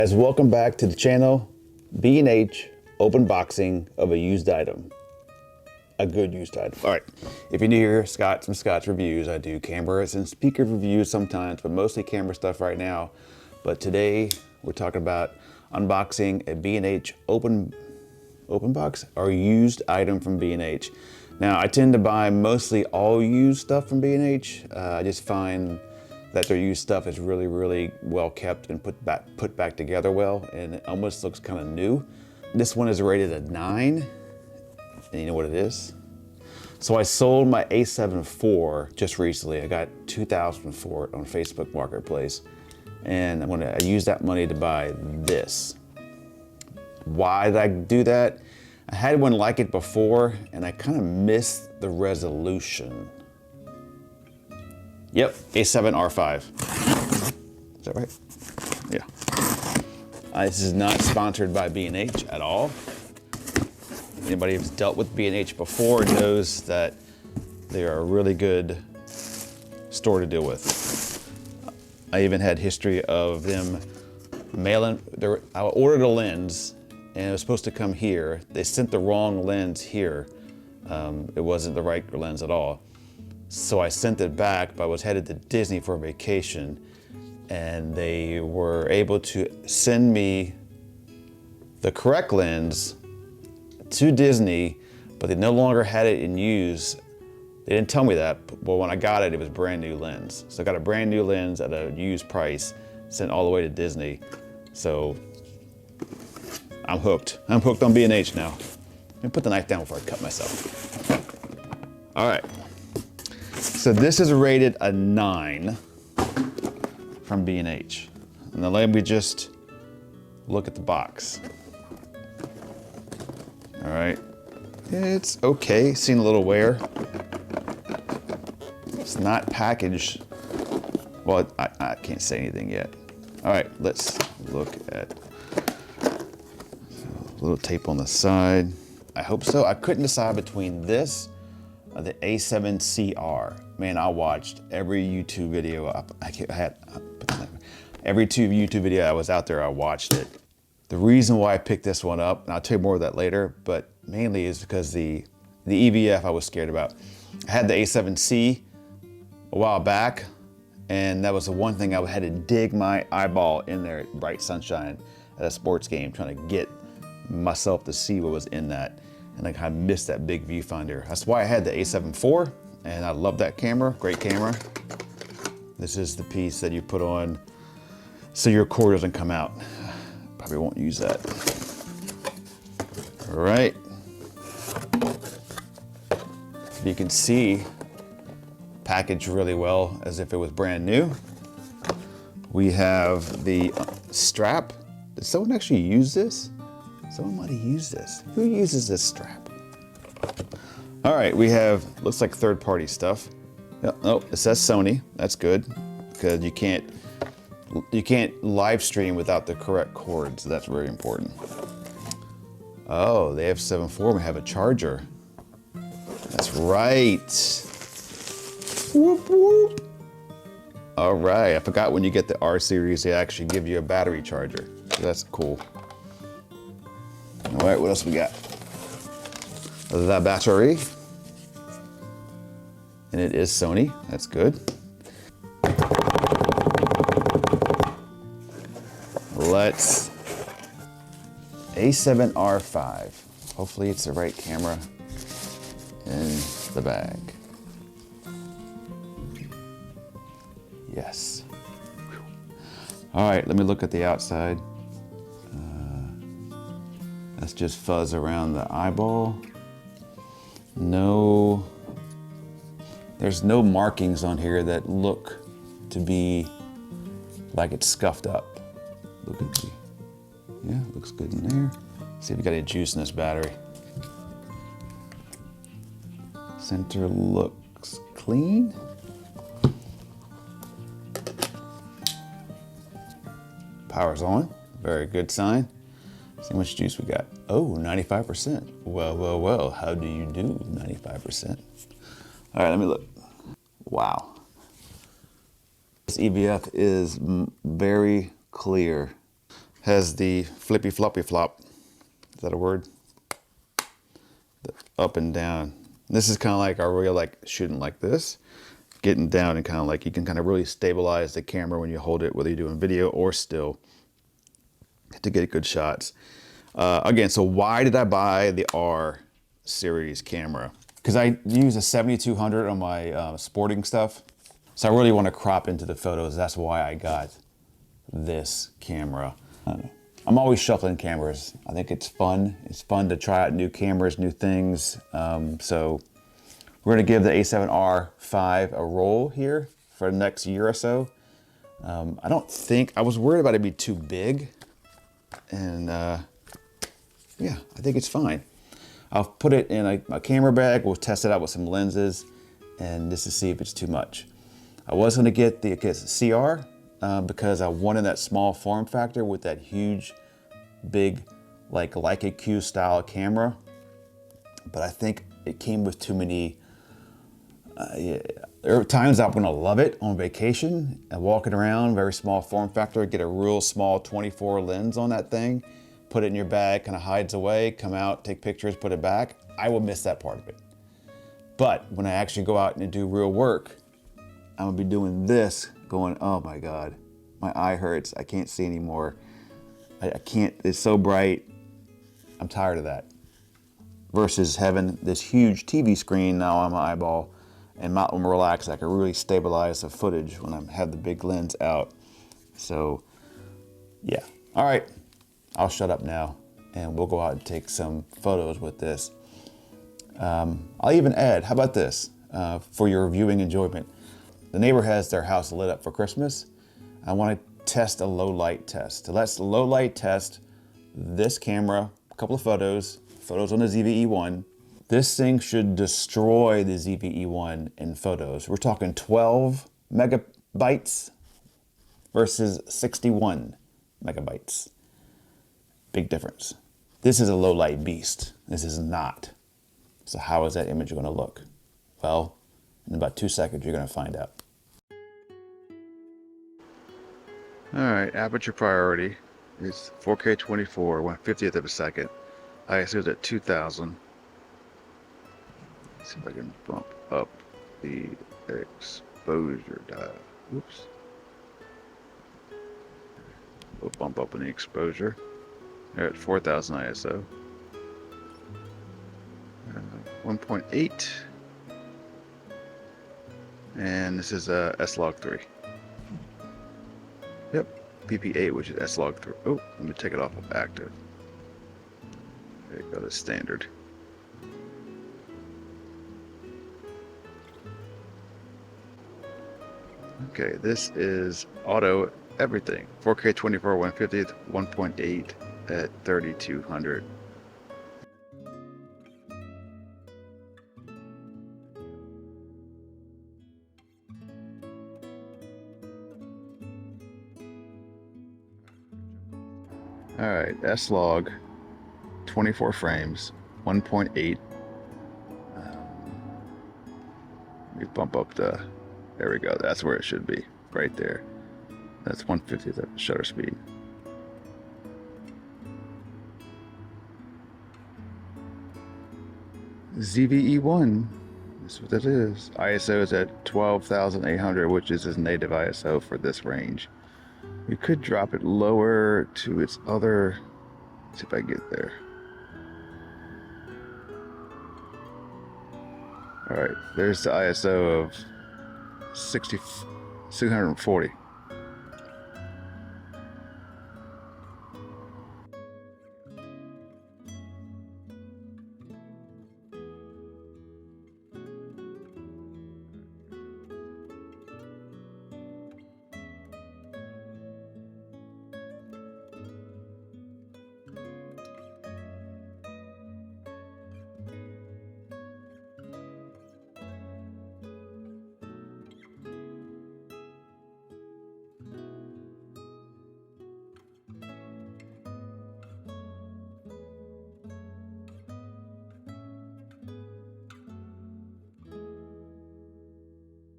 Guys, welcome back to the channel. B&H open boxing of a used item. A good used item. All right, if you're new here, some Scott's reviews. I do cameras and speaker reviews sometimes, but mostly camera stuff right now. But today we're talking about unboxing a B&H open box or used item from B&H. Now I tend to buy mostly all used stuff from B&H. I just find that their used stuff is really well kept and put back together well, and it almost looks kind of new. This one is rated a 9, and you know what it is? So I sold my a7rv just recently. I got $2,000 for it on Facebook Marketplace, and I used that money to buy this. Why did I do that? I had one like it before, and I kind of missed the resolution. Yep, a7rv. Is that right? Yeah. This is not sponsored by B&H at all. Anybody who's dealt with B&H before knows that they are a really good store to deal with. I even had history of them mailing. I ordered a lens, and it was supposed to come here. They sent the wrong lens here. It wasn't the right lens at all. So I sent it back, but I was headed to Disney for a vacation, and they were able to send me the correct lens to Disney, but they no longer had it in use. They didn't tell me that, but when I got it, it was a brand new lens. So I got a brand new lens at a used price, sent all the way to Disney. So I'm hooked. I'm hooked on B&H now. Let me put the knife down before I cut myself. All right. So this is rated a 9 from B&H. And then let me just look at the box. All right, it's okay, seen a little wear. It's not packaged. Well, I can't say anything yet. All right, let's look at a little tape on the side. I hope so. I couldn't decide between this or the a7cr. Man, I watched every YouTube video. Every YouTube video I was out there, I watched it. The reason why I picked this one up, and I'll tell you more of that later, but mainly is because the EVF I was scared about. I had the A7C a while back, and that was the one thing I had to dig my eyeball in there at bright sunshine at a sports game, trying to get myself to see what was in that. And I kind of missed that big viewfinder. That's why I had the a7rv, and I love that camera, great camera. This is the piece that you put on so your cord doesn't come out. Probably won't use that. All right. You can see packaged really well as if it was brand new. We have the strap. Did someone actually use this? Someone might have used this. Who uses this strap? All right, we have, looks like third-party stuff. Oh, it says Sony. That's good, because you can't live stream without the correct cords. That's very important. Oh, they have a7rv. We have a charger. That's right. Whoop, whoop. All right, I forgot when you get the R series, they actually give you a battery charger. So that's cool. All right, what else we got? The battery. And it is Sony, that's good. Let's a7rv. Hopefully it's the right camera in the bag. Yes. All right, let me look at the outside. That's just fuzz around the eyeball. No, there's no markings on here that look to be like it's scuffed up. Look at you. Yeah, looks good in there. See if we got any juice in this battery. Center looks clean. Power's on, very good sign. See how much juice we got. Oh, 95%. Well, how do you do 95%? All right, let me look. Wow. This EVF is very clear. Has the flippy floppy flop. Is that a word? The up and down. This is kind of like our real, like shooting like this, getting down, and kind of like you can kind of really stabilize the camera when you hold it, whether you're doing video or still, to get good shots. Again, so why did I buy the R series camera? Because I use a 7200 on my sporting stuff. So I really want to crop into the photos. That's why I got this camera. I'm always shuffling cameras. I think it's fun. It's fun to try out new cameras, new things. So we're gonna give the a7rv a roll here for the next year or so. I don't think, I was worried about it being too big. And yeah, I think it's fine. I'll put it in a camera bag. We'll test it out with some lenses and just to see if it's too much. I was gonna get the CR because I wanted that small form factor with that huge, big, like Leica Q style camera. But I think it came with too many, yeah. There are times I'm gonna love it on vacation and walking around, very small form factor, get a real small 24 lens on that thing, put it in your bag, kind of hides away, come out, take pictures, put it back. I will miss that part of it. But when I actually go out and do real work, I'm gonna be doing this, going, oh my God, my eye hurts, I can't see anymore. I can't, it's so bright. I'm tired of that. Versus having this huge TV screen now on my eyeball, and not when I'm relaxed, I can really stabilize the footage when I have the big lens out. So yeah, all right, I'll shut up now and we'll go out and take some photos with this. I'll even add, how about this, for your viewing enjoyment. The neighbor has their house lit up for Christmas. I want to test a low light test. So let's low light test this camera, a couple of photos on the ZVE1. This thing should destroy the ZVE1 in photos. We're talking 12 megabytes versus 61 megabytes. Big difference. This is a low light beast. This is not. So how is that image going to look? Well, in about 2 seconds, you're going to find out. All right, aperture priority is 4K 24, 1/50th of a second. ISO is at 2000. See if I can bump up the exposure dial. Oops. We'll bump up in the exposure. They're at 4000 ISO. 1.8. And this is S-Log3. Yep, PP8, which is S-Log3. Oh, let me take it off of active. There you go, the standard. Okay, this is auto everything. 4K 24, 1/50th, 1.8 at 3200. All right, S-Log, 24 frames, 1.8. Let me bump up the, there we go, that's where it should be, right there. That's 1/50th of shutter speed. ZVE1, that's what that is. ISO is at 12,800, which is his native ISO for this range. We could drop it lower to its other, let's see if I can get there. All right, there's the ISO of 640.